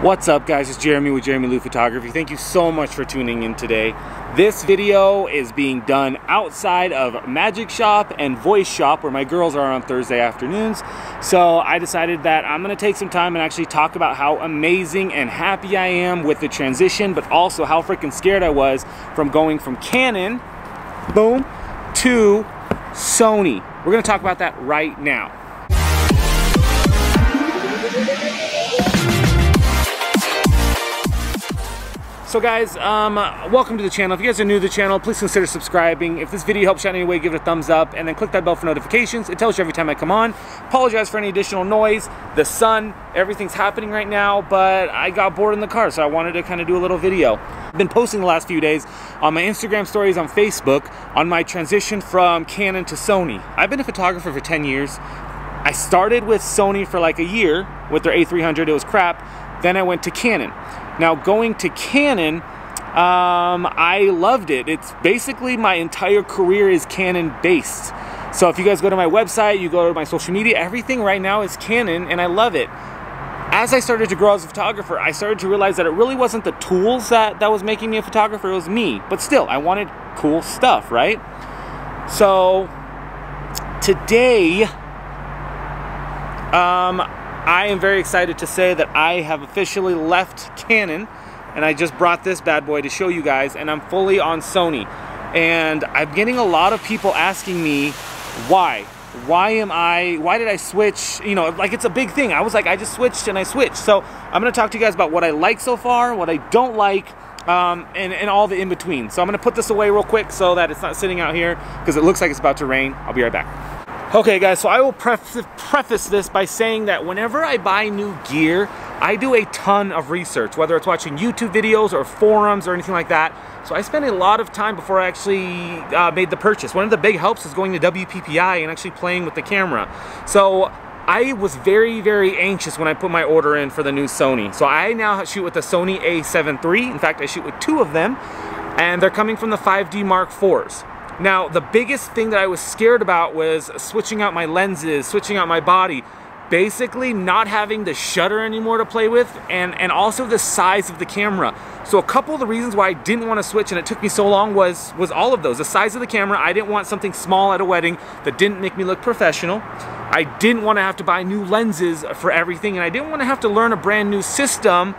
What's up, guys? It's Jeramie with JeramieLu Photography. Thank you so much for tuning in today. This video is being done outside of Magic Shop and Voice Shop, where my girls are on Thursday afternoons. So I decided that I'm going to take some time and actually talk about how amazing and happy I am with the transition, but also how freaking scared I was from going from Canon, boom, to Sony. We're going to talk about that right now. So guys, welcome to the channel. If you guys are new to the channel, please consider subscribing. If this video helps you out in any way, give it a thumbs up and then click that bell for notifications. It tells you every time I come on. Apologize for any additional noise, the sun, everything's happening right now, but I got bored in the car, so I wanted to kind of do a little video. I've been posting the last few days on my Instagram stories, on Facebook, on my transition from Canon to Sony. I've been a photographer for 10 years. I started with Sony for like a year with their A300, it was crap. Then I went to Canon. Now going to Canon, I loved it. It's basically my entire career is Canon based. So if you guys go to my website, you go to my social media, everything right now is Canon and I love it. As I started to grow as a photographer, I started to realize that it really wasn't the tools that was making me a photographer, it was me. But still, I wanted cool stuff, right? So today, I am very excited to say that I have officially left Canon and I just brought this bad boy to show you guys, and I'm fully on Sony. And I'm getting a lot of people asking me why did I switch? You know, like it's a big thing. I was like, I just switched and I switched. So I'm going to talk to you guys about what I like so far, what I don't like, and all the in between. So I'm going to put this away real quick so that it's not sitting out here because it looks like it's about to rain. I'll be right back. Okay guys, so I will preface this by saying that whenever I buy new gear, I do a ton of research, whether it's watching YouTube videos or forums or anything like that. So I spend a lot of time before I actually made the purchase. One of the big helps is going to WPPI and actually playing with the camera. So I was very, very anxious when I put my order in for the new Sony. So I now shoot with the Sony A7 III. In fact, I shoot with two of them, and they're coming from the 5D Mark IVs. Now, the biggest thing that I was scared about was switching out my lenses, switching out my body, basically not having the shutter anymore to play with, and also the size of the camera. So a couple of the reasons why I didn't want to switch, and it took me so long, was all of those. The size of the camera, I didn't want something small at a wedding that didn't make me look professional. I didn't want to have to buy new lenses for everything, and I didn't want to have to learn a brand new system.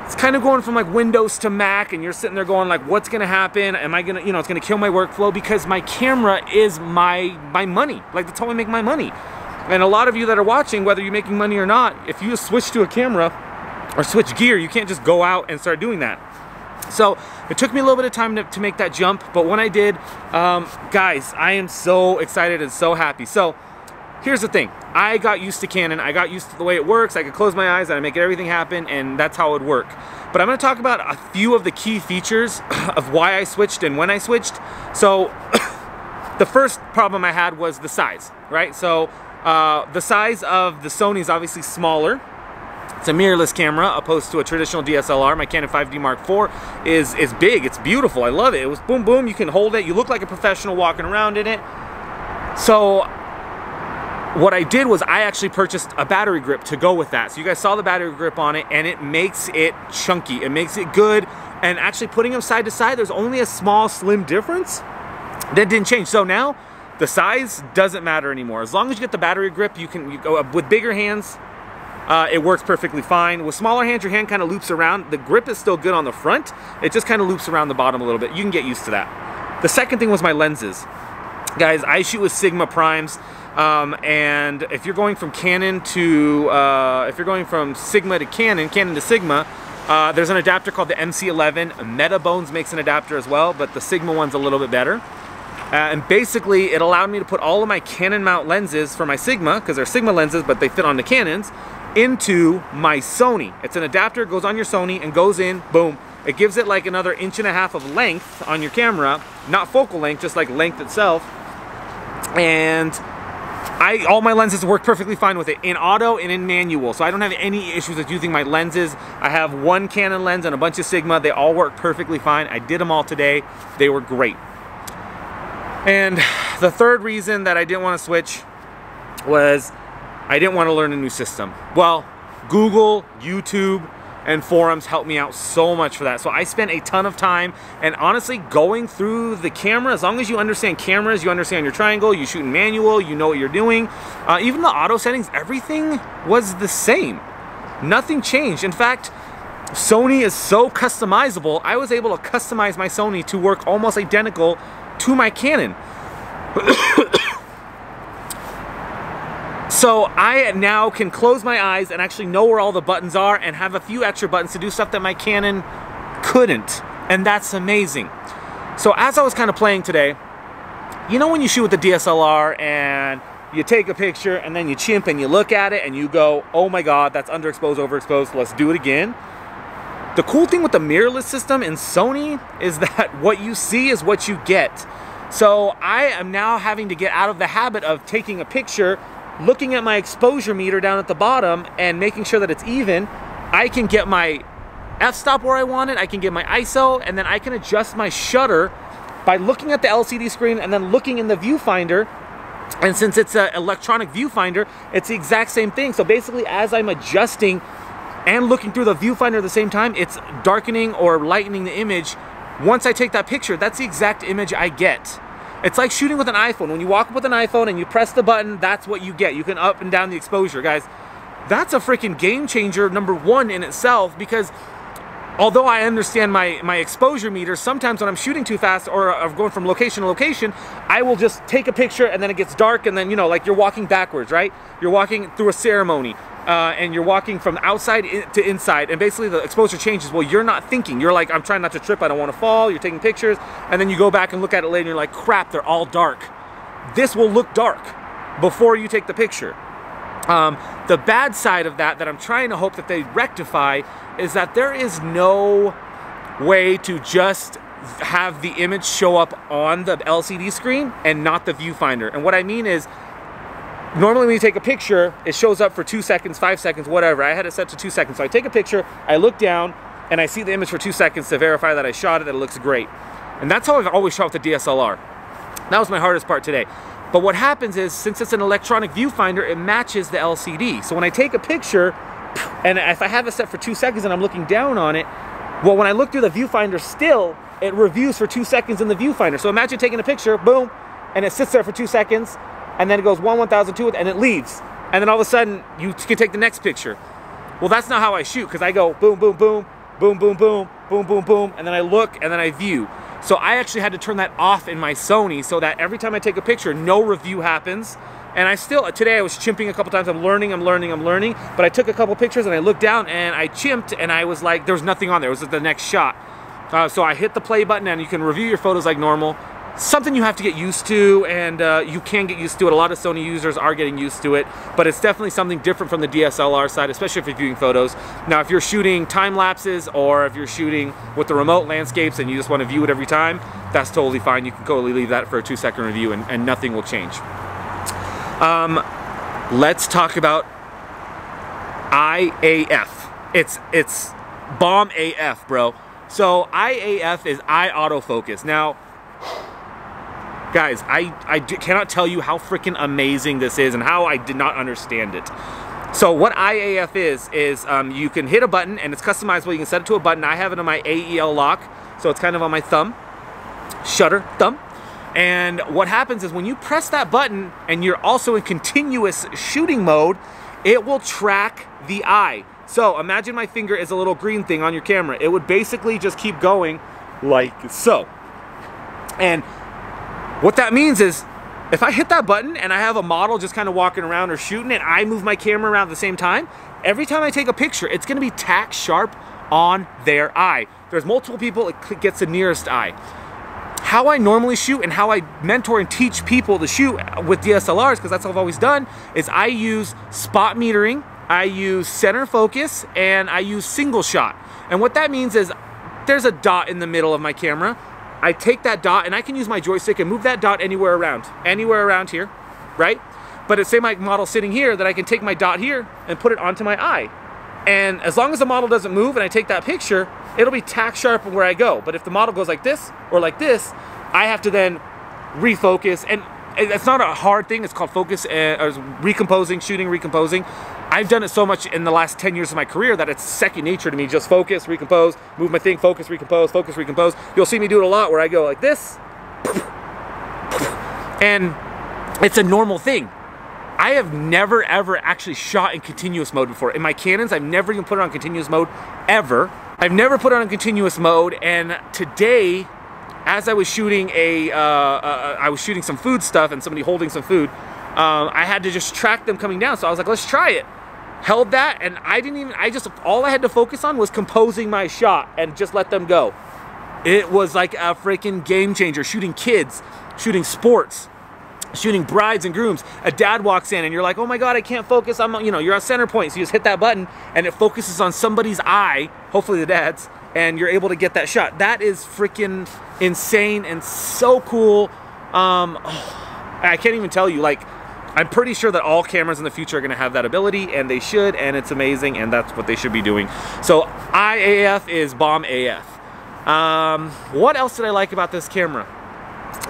It's kind of going from like Windows to Mac, and you're sitting there going like, what's gonna happen? Am I gonna, you know, it's gonna kill my workflow, because my camera is my money. Like, that's how I make my money. And a lot of you that are watching, whether you're making money or not, if you just switch to a camera or switch gear, you can't just go out and start doing that. So it took me a little bit of time to make that jump, but when I did, guys, I am so excited and so happy. So here's the thing, I got used to Canon, I got used to the way it works, I could close my eyes and I make everything happen, and that's how it would work. But I'm going to talk about a few of the key features of why I switched and when I switched. So the first problem I had was the size, right? So the size of the Sony is obviously smaller. It's a mirrorless camera opposed to a traditional DSLR. My Canon 5D Mark IV is big, it's beautiful, I love it. It was boom boom, you can hold it, you look like a professional walking around in it. So what I did was I actually purchased a battery grip to go with that. So you guys saw the battery grip on it, and it makes it chunky. It makes it good. And actually putting them side to side, there's only a small, slim difference. That didn't change. So now the size doesn't matter anymore. As long as you get the battery grip, you go with bigger hands. It works perfectly fine. With smaller hands, your hand kind of loops around. The grip is still good on the front. It just kind of loops around the bottom a little bit. You can get used to that. The second thing was my lenses. Guys, I shoot with Sigma primes. And if you're going from Canon to, if you're going from Sigma to Canon, Canon to Sigma, there's an adapter called the MC11. Metabones makes an adapter as well, but the Sigma one's a little bit better. And basically, it allowed me to put all of my Canon mount lenses for my Sigma, because they're Sigma lenses, but they fit on the Canons, into my Sony. It's an adapter, goes on your Sony, and goes in, boom. It gives it like another 1.5 inches of length on your camera, not focal length, just like length itself. And all my lenses work perfectly fine with it, in auto and in manual, so I don't have any issues with using my lenses. I have one Canon lens and a bunch of Sigma. They all work perfectly fine. I did them all today. They were great. And the third reason that I didn't want to switch was I didn't want to learn a new system. Well, Google, YouTube, and forums help me out so much for that. So I spent a ton of time, and honestly, going through the camera, as long as you understand cameras, you understand your triangle, you shoot in manual, you know what you're doing, even the auto settings, everything was the same. Nothing changed. In fact, Sony is so customizable, I was able to customize my Sony to work almost identical to my Canon. So I now can close my eyes and actually know where all the buttons are and have a few extra buttons to do stuff that my Canon couldn't. And that's amazing. So as I was kind of playing today, you know when you shoot with the DSLR and you take a picture and then you chimp and you look at it and you go, oh my God, that's underexposed, overexposed, let's do it again. The cool thing with the mirrorless system in Sony is that what you see is what you get. So I am now having to get out of the habit of taking a picture, looking at my exposure meter down at the bottom and making sure that it's even. I can get my f-stop where I want it, I can get my ISO, and then I can adjust my shutter by looking at the LCD screen and then looking in the viewfinder. And since it's an electronic viewfinder, it's the exact same thing. So basically, as I'm adjusting and looking through the viewfinder at the same time, it's darkening or lightening the image. Once I take that picture, that's the exact image I get. It's like shooting with an iPhone. When you walk up with an iPhone and you press the button, that's what you get. You can up and down the exposure. Guys, that's a freaking game changer, #1 in itself, because although I understand my exposure meter, sometimes when I'm shooting too fast or I'm going from location to location, I will just take a picture and then it gets dark and then, you know, like you're walking backwards, right? You're walking through a ceremony. And you're walking from outside to inside, and basically the exposure changes. Well, you're not thinking. You're like, I'm trying not to trip, I don't want to fall. You're taking pictures, and then you go back and look at it later, and you're like, crap, they're all dark. This will look dark before you take the picture. The bad side of that I'm trying to hope that they rectify is that there is no way to just have the image show up on the LCD screen and not the viewfinder. And what I mean is, normally when you take a picture, it shows up for 2 seconds, 5 seconds, whatever. I had it set to 2 seconds. So I take a picture, I look down, and I see the image for 2 seconds to verify that I shot it, that it looks great. And that's how I've always shot with the DSLR. That was my hardest part today. But what happens is, since it's an electronic viewfinder, it matches the LCD. So when I take a picture, and if I have it set for 2 seconds and I'm looking down on it, well, when I look through the viewfinder still, it reviews for 2 seconds in the viewfinder. So imagine taking a picture, boom, and it sits there for 2 seconds, and then it goes 1, 1,000, 2, and it leaves. And then all of a sudden, you can take the next picture. Well, that's not how I shoot, because I go boom, boom, boom, boom, boom, boom, boom, boom, boom, and then I look, and then I view. So I actually had to turn that off in my Sony so that every time I take a picture, no review happens. And I still, today I was chimping a couple times. I'm learning, but I took a couple pictures and I looked down and I chimped and I was like, there was nothing on there. It was the next shot. So I hit the play button and you can review your photos like normal. Something you have to get used to, and you can get used to it. A lot of Sony users are getting used to it, but it's definitely something different from the DSLR side, especially if you're viewing photos. Now, if you're shooting time lapses or if you're shooting with the remote landscapes and you just want to view it every time, that's totally fine. You can totally leave that for a 2-second review and nothing will change. Let's talk about IAF. It's bomb AF, bro. So IAF is eye autofocus. Now, guys, I cannot tell you how freaking amazing this is and how I did not understand it. So what IAF is you can hit a button and it's customizable. You can set it to a button. I have it on my AEL lock, so it's kind of on my thumb, shutter thumb. And what happens is when you press that button and you're also in continuous shooting mode, it will track the eye. So imagine my finger is a little green thing on your camera. It would basically just keep going like so. And what that means is, if I hit that button and I have a model just kind of walking around or shooting and I move my camera around at the same time, every time I take a picture, it's going to be tack sharp on their eye. There's multiple people, it gets the nearest eye. How I normally shoot and how I mentor and teach people to shoot with DSLRs, because that's what I've always done, is I use spot metering, I use center focus, and I use single shot. And what that means is there's a dot in the middle of my camera. I take that dot and I can use my joystick and move that dot anywhere around here, right? But it's say my model's sitting here, that I can take my dot here and put it onto my eye. And as long as the model doesn't move and I take that picture, it'll be tack sharp where I go. But if the model goes like this or like this, I have to then refocus. And it's not a hard thing. It's called focus, recomposing, shooting, recomposing. I've done it so much in the last 10 years of my career that it's second nature to me. Just focus, recompose, move my thing, focus, recompose. You'll see me do it a lot where I go like this. And it's a normal thing. I have never ever actually shot in continuous mode before. In my Canons, I've never even put it on continuous mode ever. I've never put it on continuous mode, and today, as I was shooting I was shooting some food stuff and somebody holding some food, I had to just track them coming down. So I was like, let's try it. Held that, and all I had to focus on was composing my shot and just let them go. It was like a freaking game changer. Shooting kids, shooting sports, shooting brides and grooms. A dad walks in and you're like, oh my God, I can't focus. You're at center point. So you just hit that button and it focuses on somebody's eye, hopefully the dad's, and you're able to get that shot. That is freaking insane and so cool. I can't even tell you, like, I'm pretty sure that all cameras in the future are gonna have that ability, and they should, and it's amazing, and that's what they should be doing. So IAF is bomb AF. What else did I like about this camera?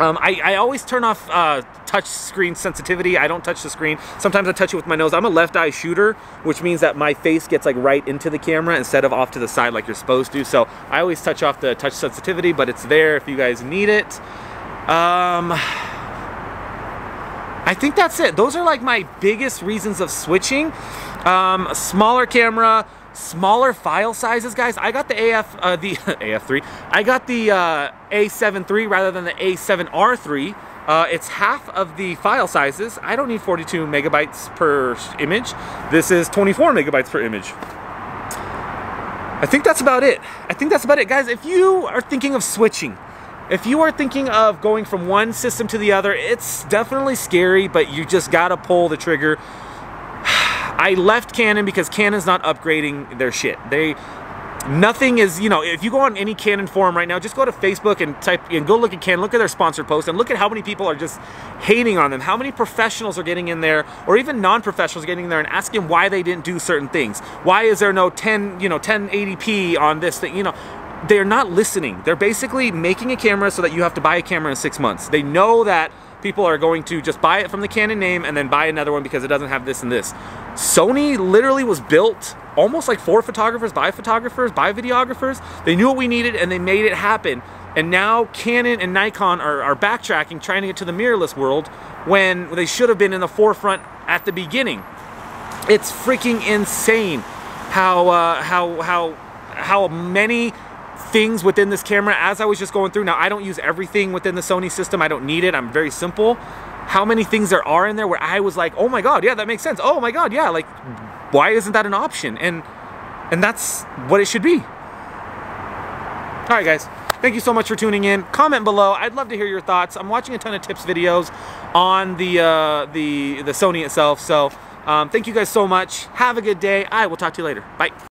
I always turn off touch screen sensitivity. I don't touch the screen. Sometimes I touch it with my nose. I'm a left eye shooter, which means that my face gets like right into the camera instead of off to the side like you're supposed to. So I always touch off the touch sensitivity, but it's there if you guys need it. I think that's it. Those are like my biggest reasons of switching. A smaller camera, smaller file sizes, guys. I got the AF3. I got the A7 III rather than the A7R III. It's half of the file sizes. I don't need 42 megabytes per image. This is 24 megabytes per image. I think that's about it. Guys. If you are thinking of switching, if you are thinking of going from one system to the other, it's definitely scary, but you just gotta pull the trigger. I left Canon because Canon's not upgrading their shit. Nothing is, if you go on any Canon forum right now, just go to Facebook and go look at Canon, look at their sponsored posts, and look at how many people are just hating on them. How many professionals are getting in there, or even non-professionals getting in there and asking why they didn't do certain things. Why is there no 1080p on this thing? They're not listening. They're basically making a camera so that you have to buy a camera in 6 months. They know that people are going to just buy it from the Canon name and then buy another one because it doesn't have this and this. Sony literally was built almost like for photographers, by videographers. They knew what we needed and they made it happen. And now Canon and Nikon are backtracking, trying to get to the mirrorless world when they should have been in the forefront at the beginning. It's freaking insane how many things within this camera, as I was just going through. Now, I don't use everything within the Sony system. I don't need it. I'm very simple. How many things there are in there where I was like, oh my God, yeah, that makes sense. Oh my God, yeah, like, why isn't that an option? And that's what it should be. All right, guys. Thank you so much for tuning in. Comment below. I'd love to hear your thoughts. I'm watching a ton of tips videos on the Sony itself. So thank you guys so much. Have a good day. I will talk to you later. Bye.